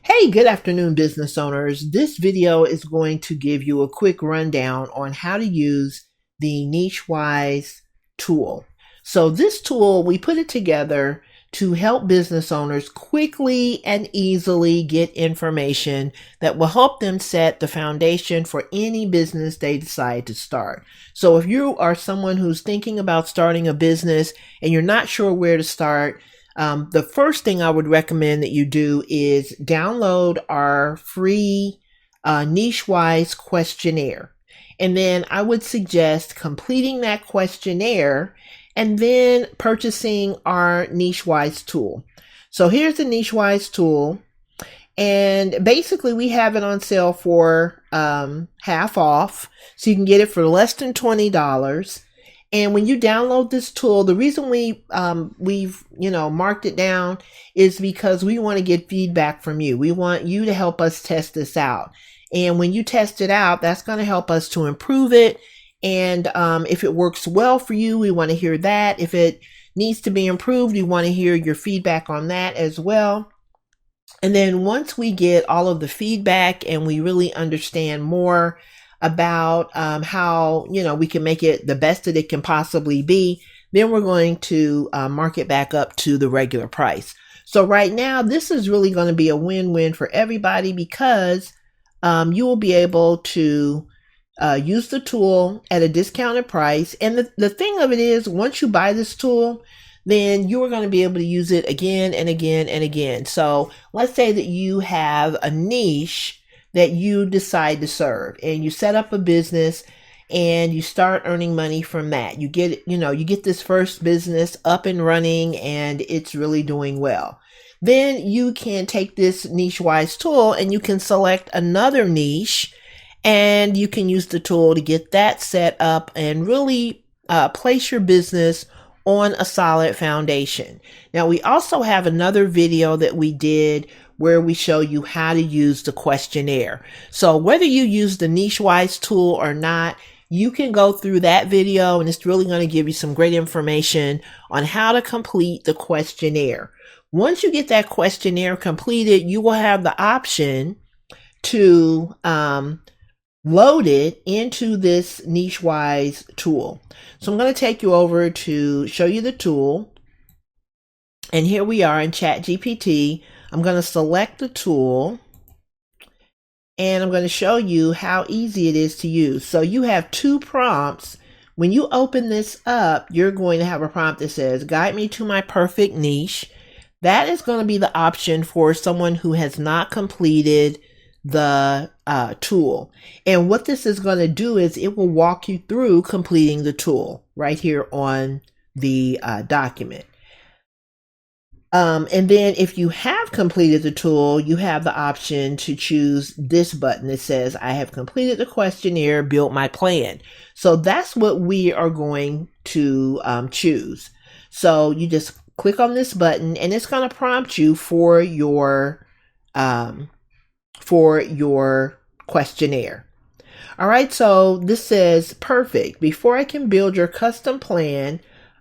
Hey, good afternoon, business owners. This video is going to give you a quick rundown on how to use the NicheWise tool. So this tool, we put it together to help business owners quickly and easily get information that will help them set the foundation for any business they decide to start. So if you are someone who's thinking about starting a business and you're not sure where to start, the first thing I would recommend that you do is download our free NicheWise questionnaire. And then I would suggest completing that questionnaire and then purchasing our NicheWise tool. So here's the NicheWise tool. And basically we have it on sale for half off. So you can get it for less than $20. And when you download this tool, the reason we've marked it down is because we want to get feedback from you. We want you to help us test this out. And when you test it out, that's going to help us to improve it. And if it works well for you, we want to hear that. If it needs to be improved, we want to hear your feedback on that as well. And then once we get all of the feedback and we really understand more about how we can make it the best that it can possibly be, then we're going to mark it back up to the regular price. So right now, this is really going to be a win-win for everybody because you will be able to use the tool at a discounted price. And the thing of it is, once you buy this tool, then you are going to be able to use it again and again and again. So let's say that you have a niche that you decide to serve and you set up a business and you start earning money from that. You get this first business up and running and it's really doing well. Then you can take this NicheWise tool and you can select another niche and you can use the tool to get that set up and really place your business on a solid foundation. Now we also have another video that we did where we show you how to use the questionnaire. So whether you use the NicheWise tool or not, you can go through that video and it's really going to give you some great information on how to complete the questionnaire. Once you get that questionnaire completed, you will have the option to load it into this NicheWise tool. So I'm going to take you over to show you the tool. And here we are in ChatGPT. I'm going to select the tool and I'm going to show you how easy it is to use. So you have two prompts. When you open this up, you're going to have a prompt that says, guide me to my perfect niche. That is going to be the option for someone who has not completed the tool. And what this is going to do is it will walk you through completing the tool right here on the document. And then if you have completed the tool, you have the option to choose this button that says, I have completed the questionnaire, build my plan. So that's what we are going to choose. So you just click on this button and it's going to prompt you for your questionnaire. All right, so this says, perfect. Before I can build your custom plan,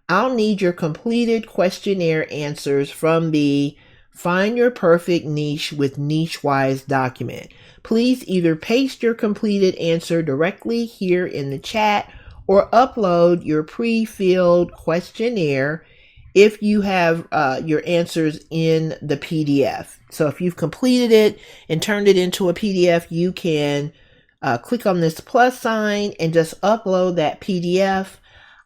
I'll need your completed questionnaire answers from the Find Your Perfect Niche with NicheWise document. Please either paste your completed answer directly here in the chat or upload your pre-filled questionnaire if you have your answers in the PDF. So if you've completed it and turned it into a PDF, you can click on this plus sign and just upload that PDF.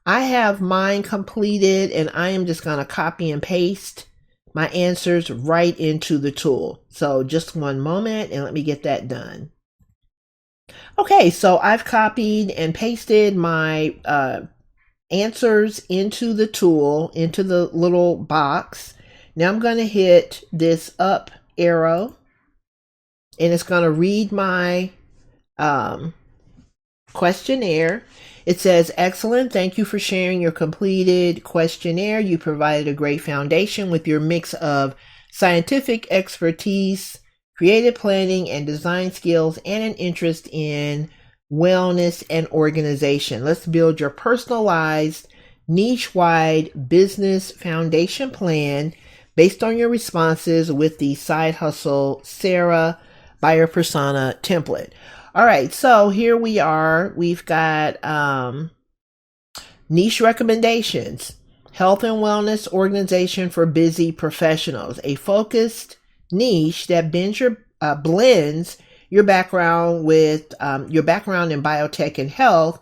I have mine completed and I am just going to copy and paste my answers right into the tool. So just one moment and let me get that done. Okay, so I've copied and pasted my answers into the tool, into the little box. Now I'm going to hit this up arrow and it's going to read my questionnaire. It says, excellent. Thank you for sharing your completed questionnaire. You provided a great foundation with your mix of scientific expertise, creative planning and design skills, and an interest in wellness and organization. Let's build your personalized, niche-wide business foundation plan based on your responses with the Side Hustle Sarah buyer persona template. All right, so here we are. We've got niche recommendations, health and wellness organization for busy professionals, a focused niche that blends your background with your background in biotech and health,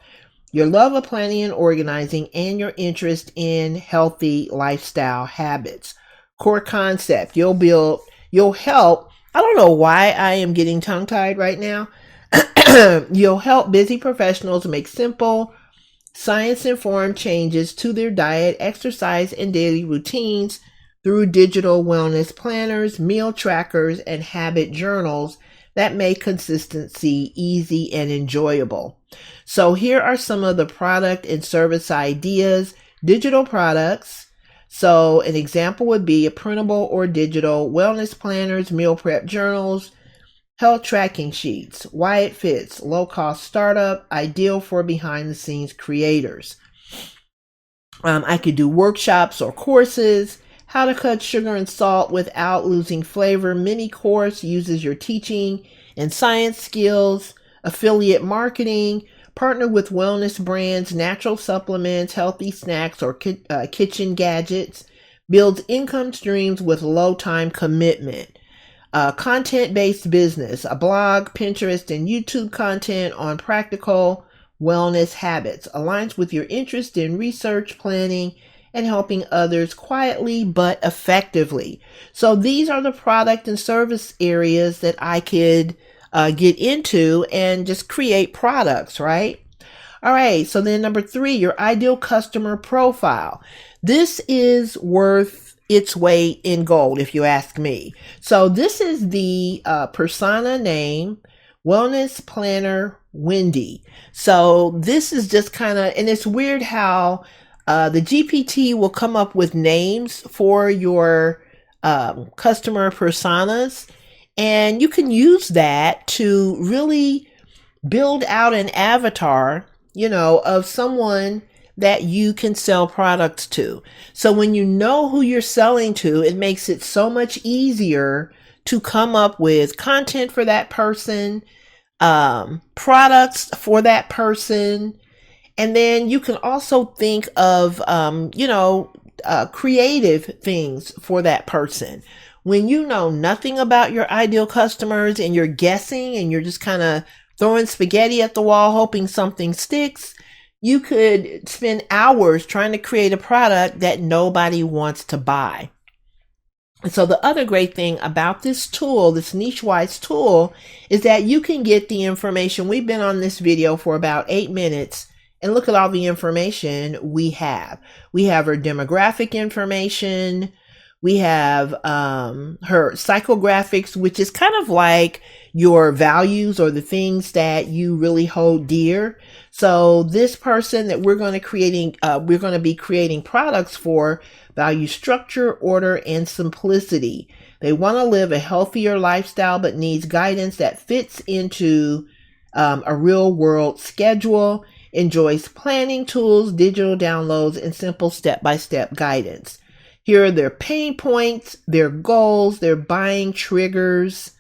your love of planning and organizing, and your interest in healthy lifestyle habits. Core concept, you'll help. I don't know why I am getting tongue-tied right now. You'll help busy professionals make simple, science-informed changes to their diet, exercise, and daily routines through digital wellness planners, meal trackers, and habit journals that make consistency easy and enjoyable. So here are some of the product and service ideas. Digital products. So an example would be a printable or digital wellness planners, meal prep journals, health tracking sheets, why it fits, low cost startup, ideal for behind the scenes creators. I could do workshops or courses. How to cut sugar and salt without losing flavor. Mini course uses your teaching and science skills. Affiliate marketing. Partner with wellness brands, natural supplements, healthy snacks, or kitchen gadgets. Builds income streams with low time commitment. Content-based business. A blog, Pinterest, and YouTube content on practical wellness habits. Aligns with your interest in research, planning, and helping others quietly but effectively. So these are the product and service areas that I could get into and just create products, right? All right, so then number 3, your ideal customer profile. This is worth its weight in gold, if you ask me. So this is the persona name, Wellness Planner Wendy. So this is just kind of, and it's weird how the GPT will come up with names for your customer personas, and you can use that to really build out an avatar, of someone that you can sell products to. So when you know who you're selling to, it makes it so much easier to come up with content for that person, products for that person. And then you can also think of, creative things for that person. When you know nothing about your ideal customers and you're guessing and you're just kind of throwing spaghetti at the wall, hoping something sticks, you could spend hours trying to create a product that nobody wants to buy. And so the other great thing about this tool, this NicheWise tool, is that you can get the information. We've been on this video for about 8 minutes. And look at all the information we have. We have her demographic information. We have her psychographics, which is kind of like your values or the things that you really hold dear. So this person that we're going to be creating products for value structure, order, and simplicity. They want to live a healthier lifestyle, but needs guidance that fits into a real world schedule. Enjoys planning tools, digital downloads, and simple step-by-step guidance. Here are their pain points, their goals, their buying triggers,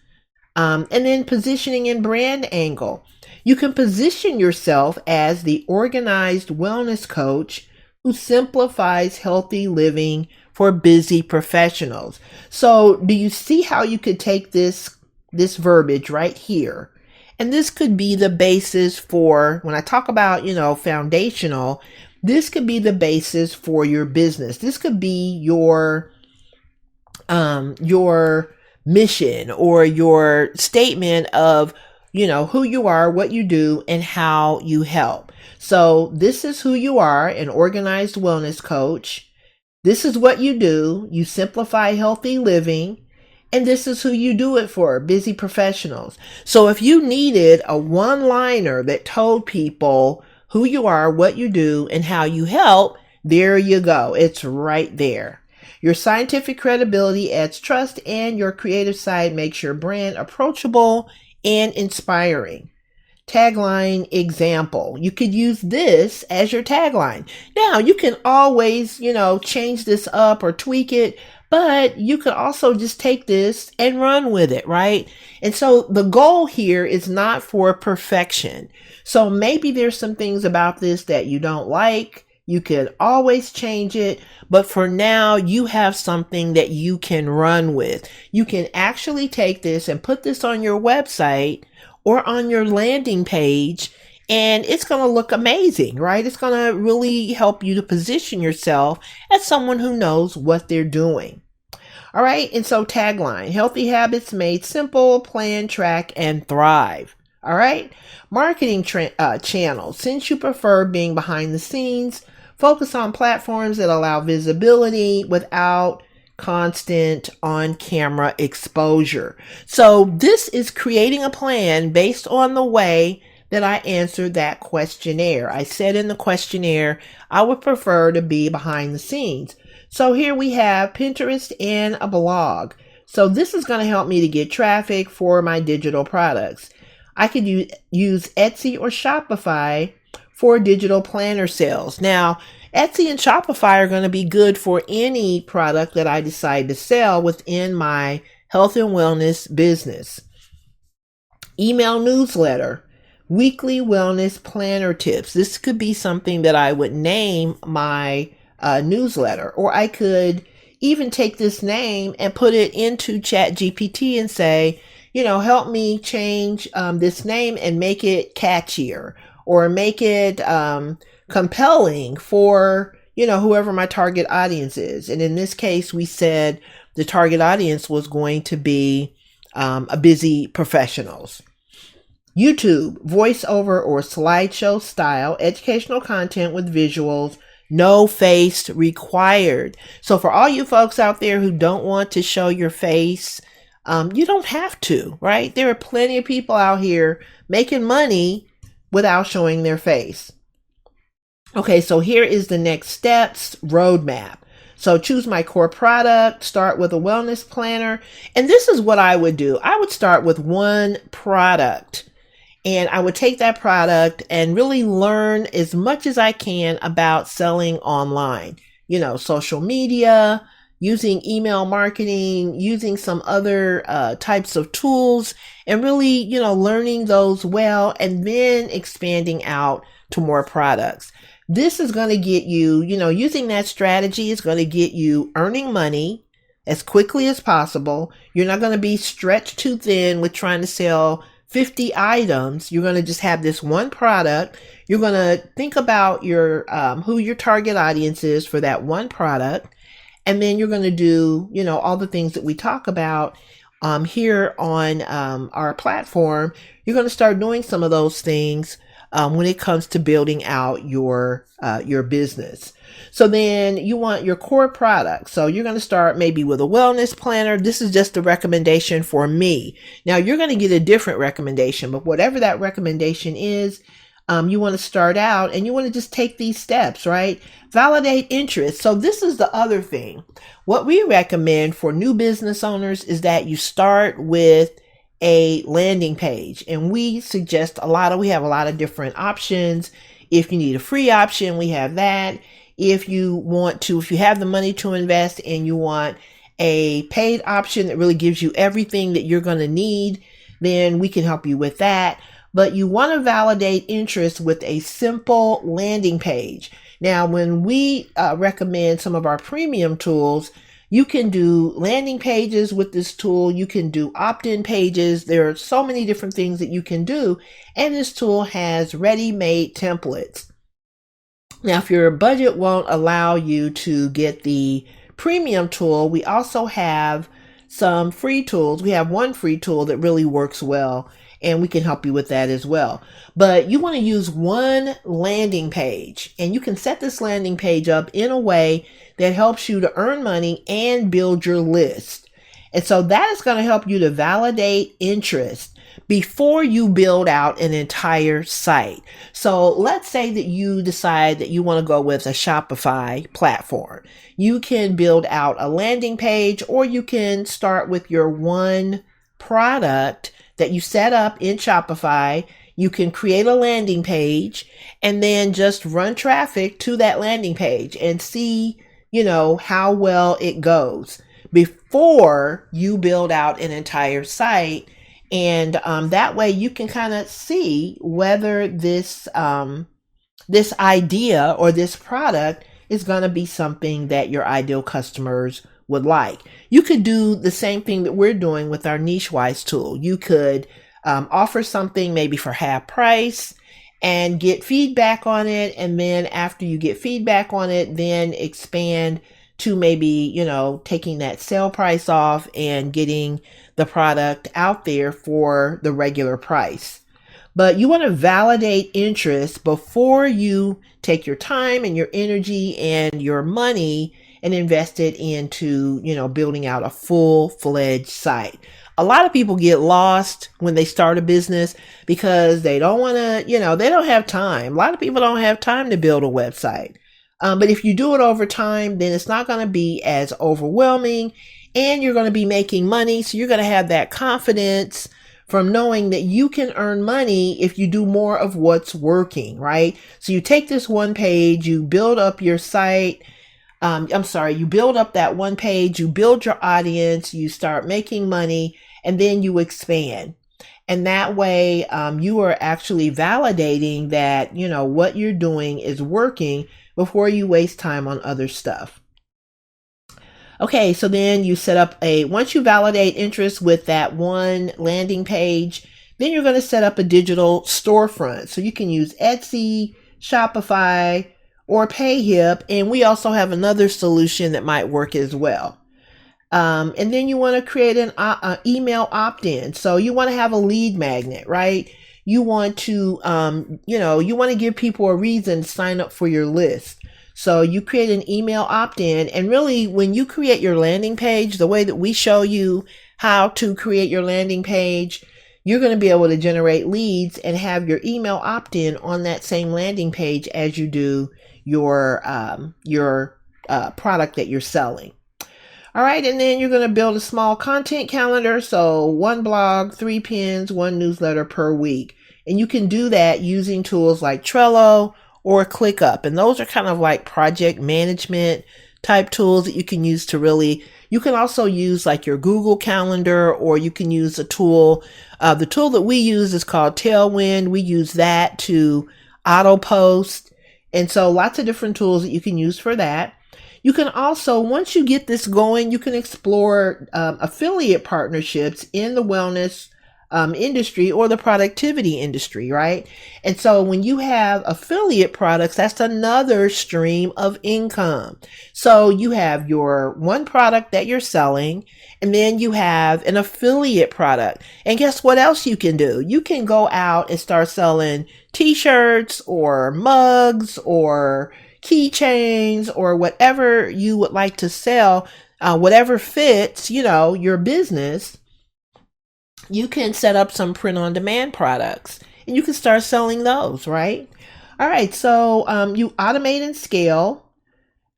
and then positioning and brand angle. You can position yourself as the organized wellness coach who simplifies healthy living for busy professionals. So do you see how you could take this verbiage right here? And this could be the basis for, when I talk about, foundational, this could be the basis for your business. This could be your mission or your statement of, who you are, what you do, and how you help. So this is who you are, an organized wellness coach. This is what you do. You simplify healthy living. And this is who you do it for, busy professionals. So if you needed a one-liner that told people who you are, what you do, and how you help, there you go. It's right there. Your scientific credibility adds trust, and your creative side makes your brand approachable and inspiring. Tagline example. You could use this as your tagline. Now, you can always, change this up or tweak it, But you could also just take this and run with it, right? And so the goal here is not for perfection. So maybe there's some things about this that you don't like. You could always change it. But for now, you have something that you can run with. You can actually take this and put this on your website or on your landing page, and it's going to look amazing, right? It's going to really help you to position yourself as someone who knows what they're doing. All right. And so tagline, healthy habits made simple, plan, track, and thrive. All right. Marketing channels. Since you prefer being behind the scenes, focus on platforms that allow visibility without constant on-camera exposure. So this is creating a plan based on the way that I answered that questionnaire. I said in the questionnaire, I would prefer to be behind the scenes. So here we have Pinterest and a blog. So this is going to help me to get traffic for my digital products. I could use Etsy or Shopify for digital planner sales. Now, Etsy and Shopify are going to be good for any product that I decide to sell within my health and wellness business. Email newsletter, weekly wellness planner tips. This could be something that I would name my newsletter, or I could even take this name and put it into ChatGPT and say, help me change this name and make it catchier, or make it compelling for, whoever my target audience is. And in this case, we said the target audience was going to be a busy professionals. YouTube, voiceover or slideshow style, educational content with visuals, no face required. So for all you folks out there who don't want to show your face, you don't have to, right? There are plenty of people out here making money without showing their face. Okay, so here is the next steps roadmap. So choose my core product, start with a wellness planner. And this is what I would do. I would start with one product. And I would take that product and really learn as much as I can about selling online, social media, using email marketing, using some other types of tools, and really, learning those well, and then expanding out to more products. This is going to get you, using that strategy is going to get you earning money as quickly as possible. You're not going to be stretched too thin with trying to sell 50 items. You're going to just have this one product. You're going to think about your who your target audience is for that one product. And then you're going to do, all the things that we talk about here on our platform. You're going to start doing some of those things when it comes to building out your business. So then you want your core product. So you're going to start maybe with a wellness planner. This is just a recommendation for me. Now you're going to get a different recommendation, but whatever that recommendation is, you want to start out and you want to just take these steps, right? Validate interest. So this is the other thing. What we recommend for new business owners is that you start with a landing page, and we suggest we have a lot of different options. If you need a free option, we have that. If you have the money to invest and you want a paid option that really gives you everything that you're going to need, then we can help you with that. But you want to validate interest with a simple landing page. Now, when we recommend some of our premium tools, you can do landing pages with this tool. You can do opt-in pages. There are so many different things that you can do. And this tool has ready-made templates. Now, if your budget won't allow you to get the premium tool, we also have some free tools. We have one free tool that really works well, and we can help you with that as well. But you want to use one landing page, and you can set this landing page up in a way that helps you to earn money and build your list. And so that is going to help you to validate interest before you build out an entire site. So let's say that you decide that you want to go with a Shopify platform. You can build out a landing page, or you can start with your one product that you set up in Shopify. You can create a landing page and then just run traffic to that landing page and see, how well it goes. before you build out an entire site. And that way you can kind of see whether this this idea or this product is going to be something that your ideal customers would like. You could do the same thing that we're doing with our NicheWise tool. You could offer something maybe for half price and get feedback on it. And then after you get feedback on it, then expand to maybe, you know, taking that sale price off and getting the product out there for the regular price. But you want to validate interest before you take your time and your energy and your money and invest it into, you know, building out a full-fledged site. A lot of people get lost when they start a business because they don't want to, you know, they don't have time. A lot of people don't have time to build a website. But if you do it over time, then it's not going to be as overwhelming and you're going to be making money. So you're going to have that confidence from knowing that you can earn money if you do more of what's working, right? So you take this one page, you build up your site. You build up that one page, you build your audience, you start making money, and then you expand. And that way, you are actually validating that, you know, what you're doing is working before you waste time on other stuff. Okay, so then you set up once you validate interest with that one landing page, then you're going to set up a digital storefront. So you can use Etsy, Shopify, or PayHip. And we also have another solution that might work as well. And then you want to create an email opt-in. So you want to have a lead magnet, right? You want to, you want to give people a reason to sign up for your list. So you create an email opt-in, and really when you create your landing page, the way that we show you how to create your landing page, you're going to be able to generate leads and have your email opt-in on that same landing page as you do your product that you're selling. All right, and then you're going to build a small content calendar. So 1 blog, 3 pins, 1 newsletter per week. And you can do that using tools like Trello or ClickUp. And those are kind of like project management type tools that you can use to really, you can also use like your Google Calendar, or you can use a tool. The tool that we use is called Tailwind. We use that to auto post. And so lots of different tools that you can use for that. You can also, once you get this going, you can explore affiliate partnerships in the wellness industry or the productivity industry, right? And so when you have affiliate products, that's another stream of income. So you have your one product that you're selling, and then you have an affiliate product. And guess what else you can do? You can go out and start selling t-shirts or mugs or keychains or whatever you would like to sell, whatever fits, your business. You can set up some print-on-demand products and you can start selling those, right? All right, so you automate and scale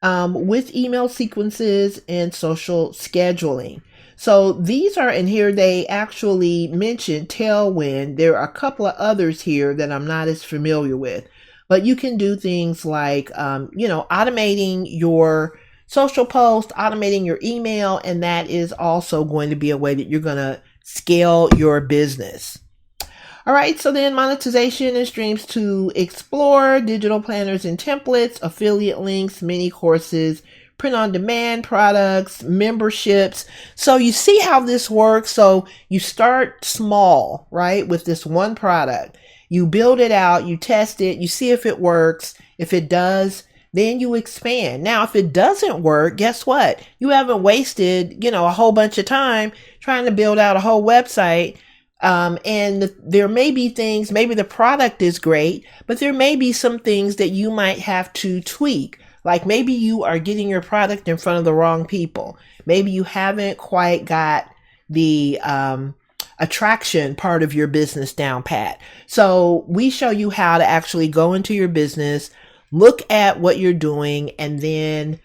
with email sequences and social scheduling. So these are in here. They actually mentioned Tailwind. There are a couple of others here that I'm not as familiar with, but you can do things like, automating your social post, automating your email, and that is also going to be a way that you're going to scale your business. All right, so then monetization and streams to explore, digital planners and templates, affiliate links, mini courses, print-on-demand products, memberships. So you see how this works. So you start small, right, with this one product. You build it out, you test it, you see if it works. If it does, then you expand. Now, if it doesn't work, guess what? You haven't wasted, a whole bunch of time trying to build out a whole website. And there may be things, maybe the product is great, but there may be some things that you might have to tweak. Like maybe you are getting your product in front of the wrong people. Maybe you haven't quite got the attraction part of your business down pat. So we show you how to actually go into your business, look at what you're doing, and then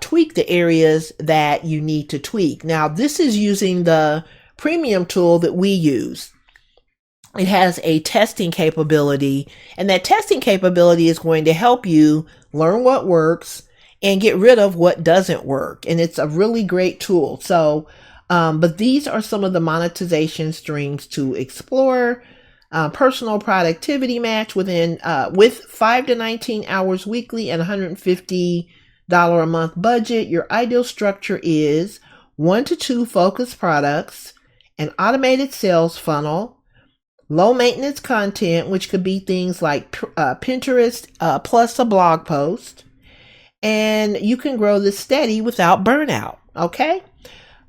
tweak the areas that you need to tweak. Now, this is using the premium tool that we use. It has a testing capability, and that testing capability is going to help you learn what works and get rid of what doesn't work. And it's a really great tool. So, but these are some of the monetization streams to explore. Personal productivity match with 5 to 19 hours weekly and $150 a month budget. Your ideal structure is 1 to 2 focused products, an automated sales funnel, low maintenance content, which could be things like Pinterest plus a blog post, and you can grow this steady without burnout. Okay.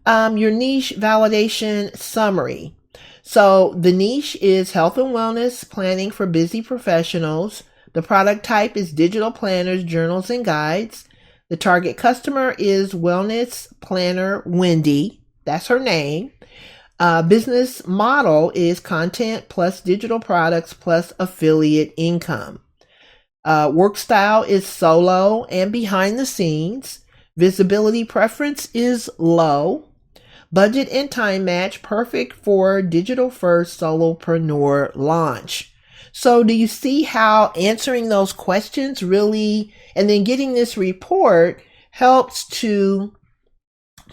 Your niche validation summary. So the niche is health and wellness planning for busy professionals. The product type is digital planners, journals, and guides. The target customer is wellness planner Wendy. That's her name. Business model is content plus digital products plus affiliate income. Work style is solo and behind the scenes. Visibility preference is low. Budget and time match, perfect for digital first solopreneur launch. So do you see how answering those questions really, and then getting this report helps to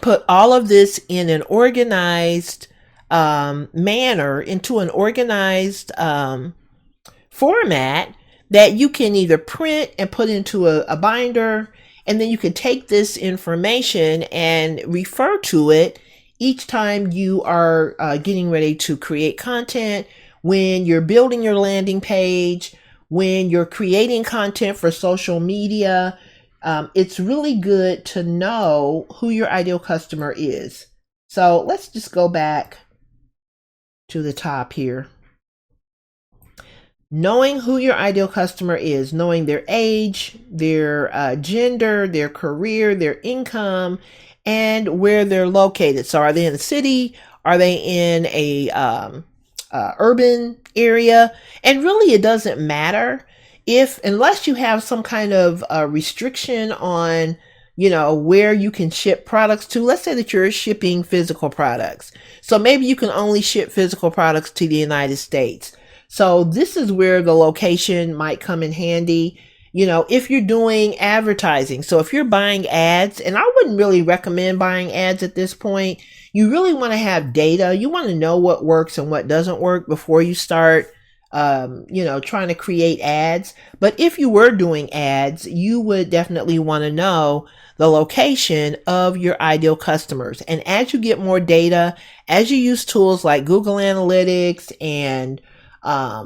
put all of this in an organized manner, into an organized format that you can either print and put into a binder, and then you can take this information and refer to it each time you are getting ready to create content, when you're building your landing page, when you're creating content for social media. It's really good to know who your ideal customer is. So let's just go back to the top here. Knowing who your ideal customer is, knowing their age, their gender, their career, their income, and where they're located. So are they in the city? Are they in a urban area? And really, it doesn't matter unless you have some kind of restriction on, where you can ship products to. Let's say that you're shipping physical products. So maybe you can only ship physical products to the United States. So this is where the location might come in handy. If you're doing advertising, so if you're buying ads, and I wouldn't really recommend buying ads at this point, you really want to have data. You want to know what works and what doesn't work before you start, trying to create ads. But if you were doing ads, you would definitely want to know the location of your ideal customers. And as you get more data, as you use tools like Google Analytics and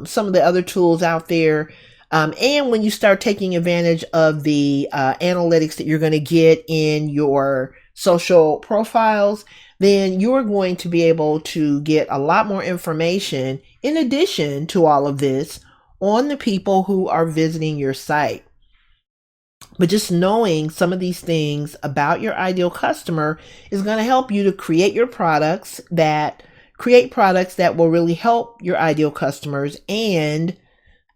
some of the other tools out there, and when you start taking advantage of the analytics that you're going to get in your social profiles, then you're going to be able to get a lot more information in addition to all of this on the people who are visiting your site. But just knowing some of these things about your ideal customer is going to help you to create products that will really help your ideal customers and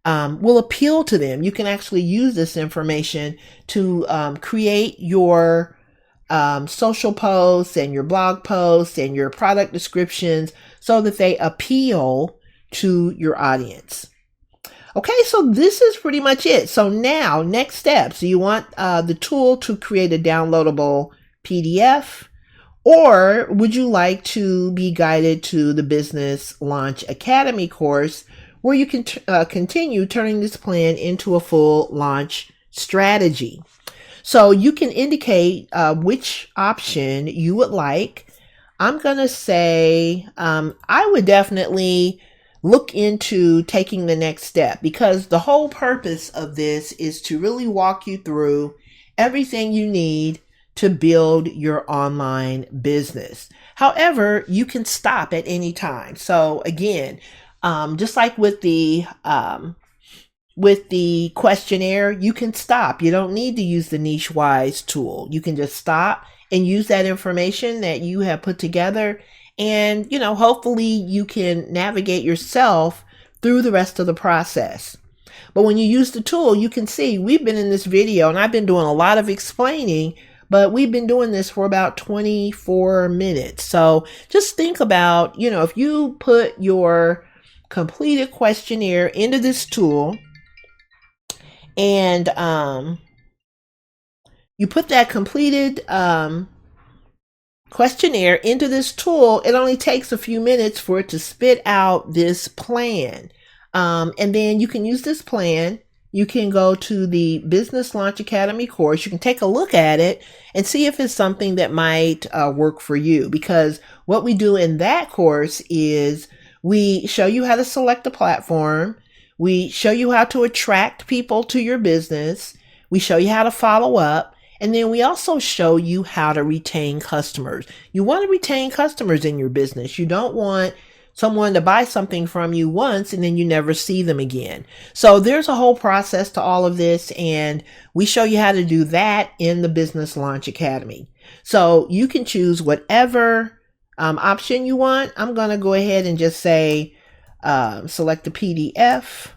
will appeal to them. You can actually use this information to create your social posts and your blog posts and your product descriptions so that they appeal to your audience. Okay, so this is pretty much it. So now, next steps. You want the tool to create a downloadable PDF, or would you like to be guided to the Business Launch Academy course, where you can continue turning this plan into a full launch strategy? So you can indicate which option you would like. I'm going to say I would definitely look into taking the next step, because the whole purpose of this is to really walk you through everything you need to build your online business. However, you can stop at any time. So again, just like with the questionnaire, you can stop. You don't need to use the NicheWise tool. You can just stop and use that information that you have put together. And, hopefully you can navigate yourself through the rest of the process. But when you use the tool, you can see we've been in this video and I've been doing a lot of explaining, but we've been doing this for about 24 minutes. So just think about, if you put your completed questionnaire into this tool and You put that completed questionnaire into this tool. It only takes a few minutes for it to spit out this plan. And then you can use this plan. You can go to the Business Launch Academy course. You can take a look at it and see if it's something that might work for you. Because what we do in that course is we show you how to select a platform. We show you how to attract people to your business. We show you how to follow up. And then we also show you how to retain customers. You want to retain customers in your business. You don't want someone to buy something from you once and then you never see them again. So there's a whole process to all of this, and we show you how to do that in the Business Launch Academy. So you can choose whatever option you want. I'm going to go ahead and just say select the PDF.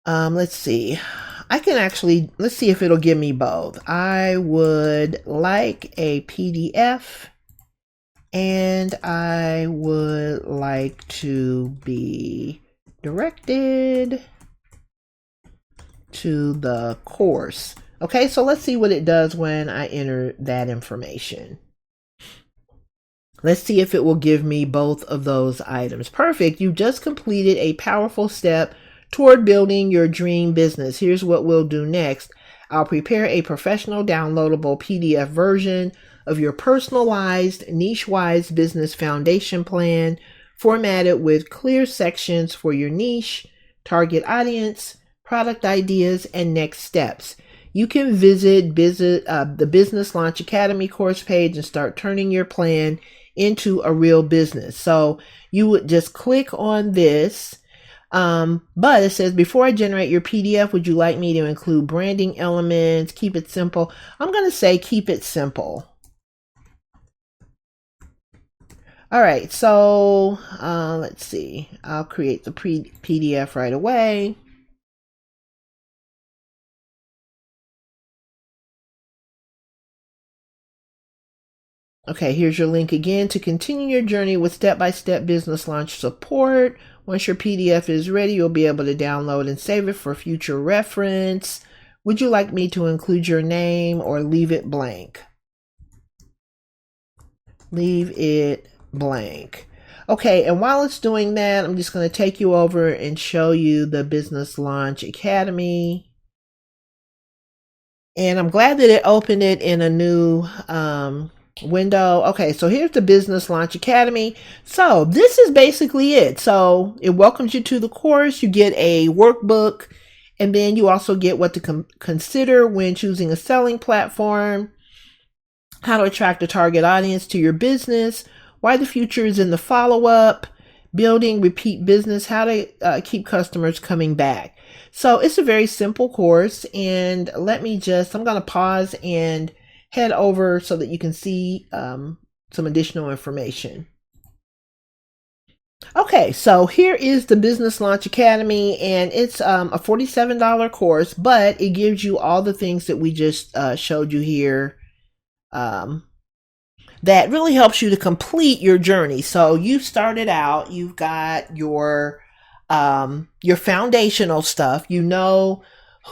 Let's see. I can actually, let's see if it'll give me both. I would like a PDF and I would like to be directed to the course. Okay, so let's see what it does when I enter that information. Let's see if it will give me both of those items. Perfect. You just completed a powerful step toward building your dream business. Here's what we'll do next. I'll prepare a professional downloadable PDF version of your personalized NicheWise business foundation plan, formatted with clear sections for your niche, target audience, product ideas, and next steps. You can visit the Business Launch Academy course page and start turning your plan into a real business. So you would just click on this. But it says, before I generate your PDF, would you like me to include branding elements? Keep it simple. I'm going to say keep it simple. All right, so let's see. I'll create the PDF right away. Okay, here's your link again to continue your journey with step-by-step business launch support. Once your PDF is ready, you'll be able to download and save it for future reference. Would you like me to include your name or leave it blank? Leave it blank. Okay, and while it's doing that, I'm just going to take you over and show you the Business Launch Academy. And I'm glad that it opened it in a new window. Okay, so here's the Business Launch Academy. So this is basically it. So it welcomes you to the course. You get a workbook, and then you also get what to consider when choosing a selling platform, how to attract a target audience to your business, why the future is in the follow-up, building repeat business, how to keep customers coming back. So it's a very simple course, and I'm going to pause and head over so that you can see some additional information. Okay, so here is the Business Launch Academy, and it's a $47 course, but it gives you all the things that we just showed you here that really helps you to complete your journey. So you started out, you've got your foundational stuff. You know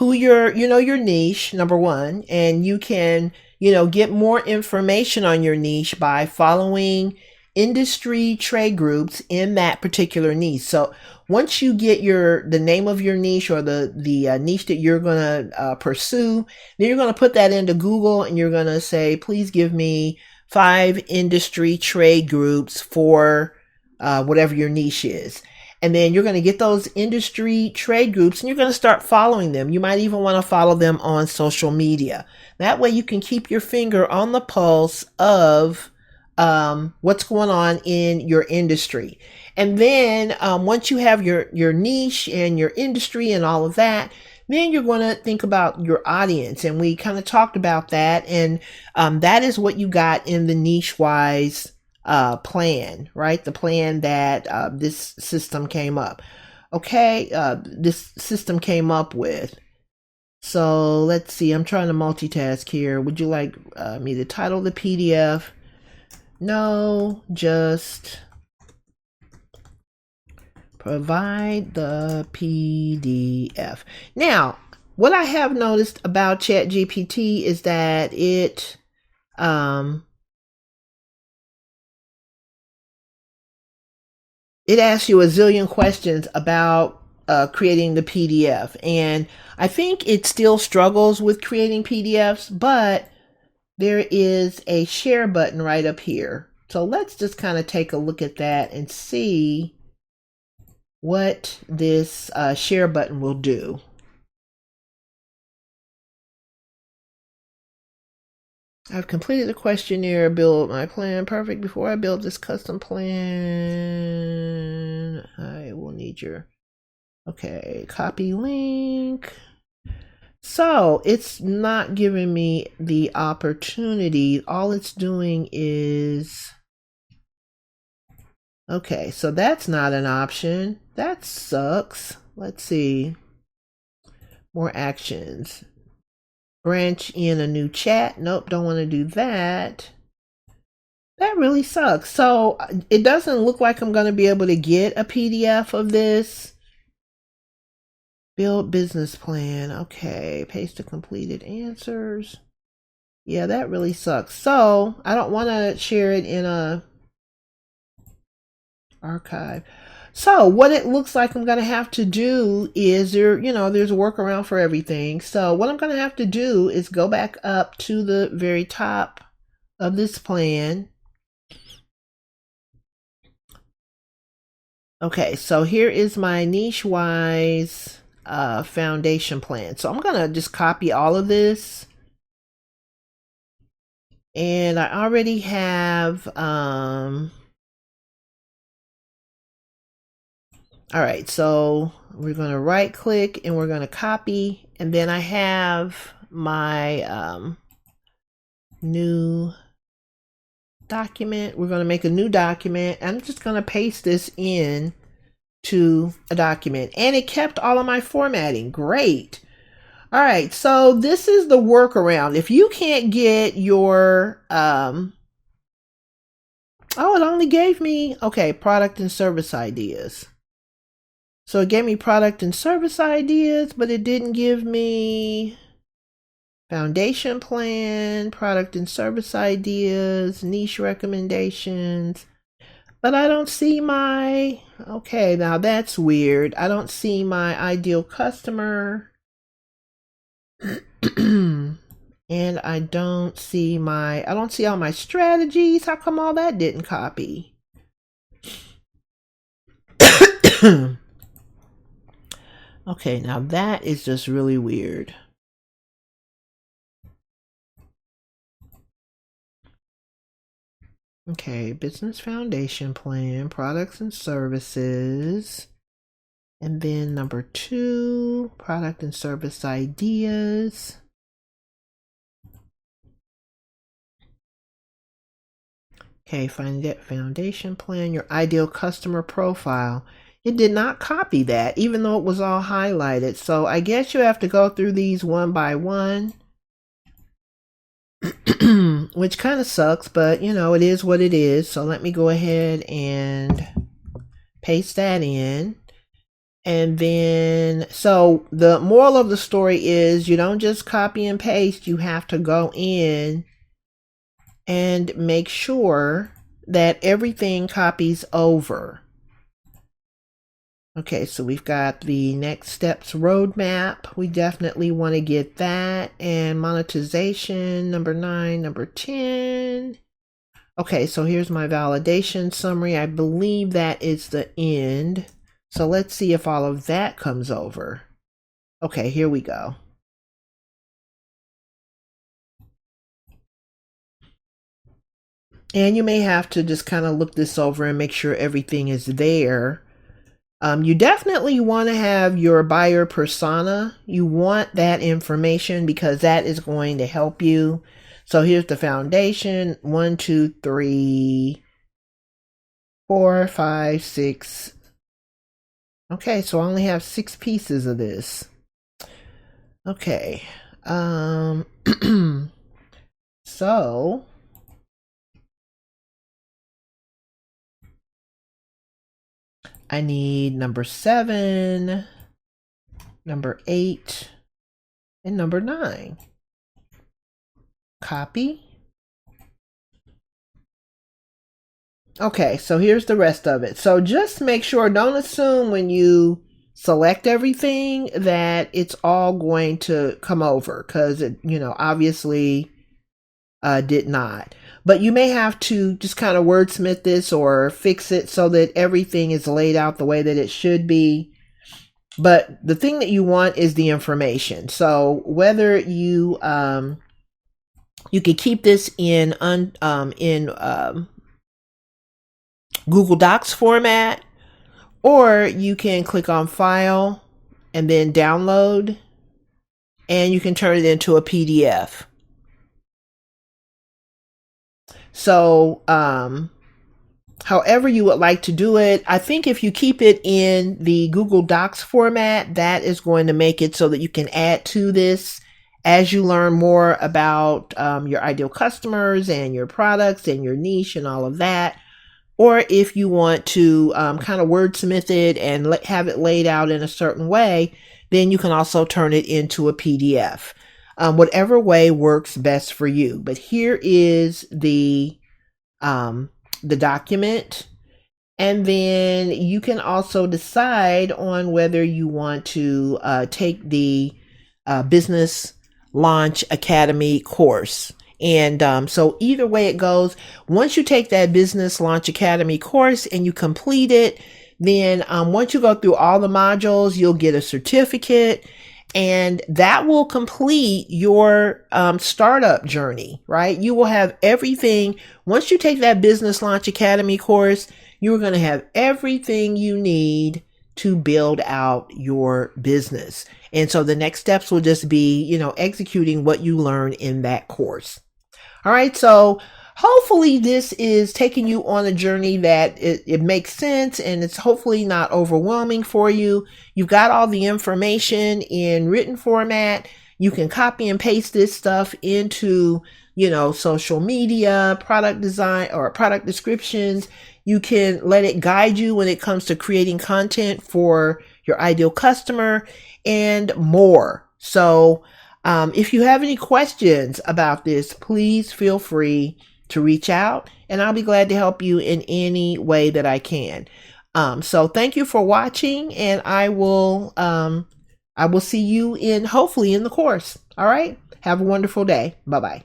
your niche, number one, and you can get more information on your niche by following industry trade groups in that particular niche. So once you get the name of your niche, or the niche that you're going to pursue, then you're going to put that into Google and you're going to say, please give me 5 industry trade groups for whatever your niche is. And then you're going to get those industry trade groups and you're going to start following them. You might even want to follow them on social media. That way you can keep your finger on the pulse of what's going on in your industry. And then once you have your niche and your industry and all of that, then you're going to think about your audience. And we kind of talked about that. And that is what you got in the NicheWise plan, right? The plan that this system came up. Okay, this system came up with. So let's see, I'm trying to multitask here. Would you like me to title the PDF? No, just provide the PDF. Now, what I have noticed about ChatGPT is that it asks you a zillion questions about creating the PDF. And I think it still struggles with creating PDFs, but there is a share button right up here. So let's just kind of take a look at that and see what this share button will do. I've completed the questionnaire, build my plan perfect. Before I build this custom plan, I will need your, okay, copy link. So it's not giving me the opportunity. All it's doing is, okay, so that's not an option. That sucks. Let's see. More actions. Branch in a new chat. Nope, don't want to do that. That really sucks. So it doesn't look like I'm going to be able to get a PDF of this. Build business plan. Okay, paste the completed answers. Yeah, that really sucks. So I don't want to share it in a archive. So what it looks like I'm going to have to do is there's a workaround for everything. So what I'm going to have to do is go back up to the very top of this plan. Okay, so here is my NicheWise foundation plan. So I'm going to just copy all of this. And I already have, all right, so we're going to right click and we're going to copy. And then I have my new document. We're going to make a new document. I'm just going to paste this in to a document. And it kept all of my formatting. Great. All right, so this is the workaround. If you can't get your, oh, it only gave me, okay, product and service ideas. So it gave me product and service ideas, but it didn't give me foundation plan, product and service ideas, niche recommendations. But I don't see my, okay, now that's weird. I don't see my ideal customer. And I don't see all my strategies. How come all that didn't copy? Okay, now that is just really weird. Okay, business foundation plan, products and services. And then number 2, product and service ideas. Okay, find that foundation plan, your ideal customer profile. It did not copy that, even though it was all highlighted. So I guess you have to go through these one by one, which kind of sucks, but it is what it is. So let me go ahead and paste that in. And then, so the moral of the story is you don't just copy and paste. You have to go in and make sure that everything copies over. Okay, so we've got the next steps roadmap. We definitely want to get that. And monetization, number 9, number 10. Okay, so here's my validation summary. I believe that is the end. So let's see if all of that comes over. Okay, here we go. And you may have to just kind of look this over and make sure everything is there. You definitely want to have your buyer persona. You want that information because that is going to help you. So here's the foundation. 1, 2, 3, 4, 5, 6. Okay, so I only have 6 pieces of this. Okay. So I need number 7, number 8, and number 9. Copy. Okay, so here's the rest of it. So just make sure, don't assume when you select everything that it's all going to come over, because it, obviously did not. But you may have to just kind of wordsmith this or fix it so that everything is laid out the way that it should be. But the thing that you want is the information. So whether you you can keep this in Google Docs format, or you can click on File and then Download, and you can turn it into a PDF. So however you would like to do it, I think if you keep it in the Google Docs format, that is going to make it so that you can add to this as you learn more about your ideal customers and your products and your niche and all of that. Or if you want to kind of wordsmith it and have it laid out in a certain way, then you can also turn it into a PDF. Whatever way works best for you. But here is the document. And then you can also decide on whether you want to take the Business Launch Academy course. And so either way it goes, once you take that Business Launch Academy course and you complete it, then once you go through all the modules, you'll get a certificate, and that will complete your startup journey, right? You will have everything. Once you take that Business Launch Academy course, you're going to have everything you need to build out your business. And so the next steps will just be, executing what you learn in that course. All right, so hopefully this is taking you on a journey that it makes sense, and it's hopefully not overwhelming for you. You've got all the information in written format. You can copy and paste this stuff into, social media, product design, or product descriptions. You can let it guide you when it comes to creating content for your ideal customer and more. So if you have any questions about this, please feel free to reach out, and I'll be glad to help you in any way that I can. So thank you for watching, and I will see you hopefully in the course. All right. Have a wonderful day. Bye-bye.